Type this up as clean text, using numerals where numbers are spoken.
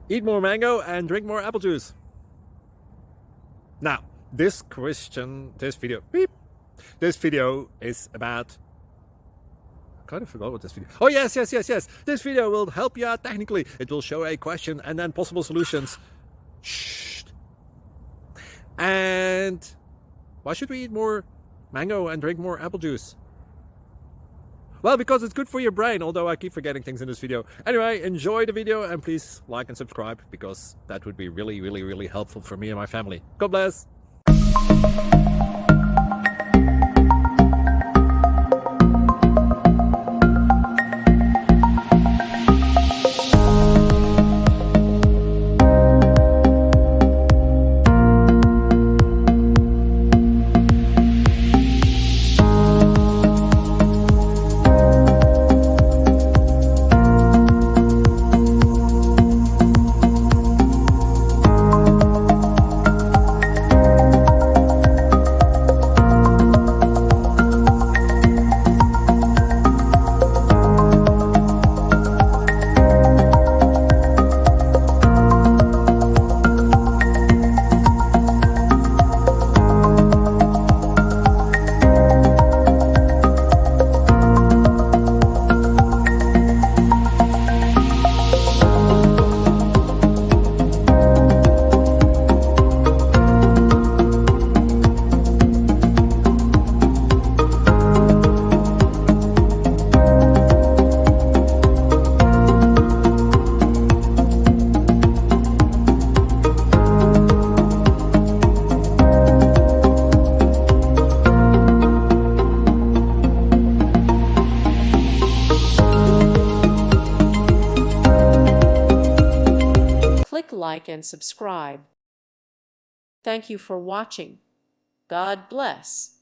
eat more mango and drink more apple juice. Now, this video is about, I kind of forgot what this video. Oh, yes. This video will help you out technically. It will show a question and then possible solutions. Shh. And why should we eat more mango and drink more apple juice? Well, because it's good for your brain, although I keep forgetting things in this video. Anyway, enjoy the video and please like and subscribe, because that would be really helpful for me and my family. God bless! Click like and subscribe. Thank you for watching. God bless.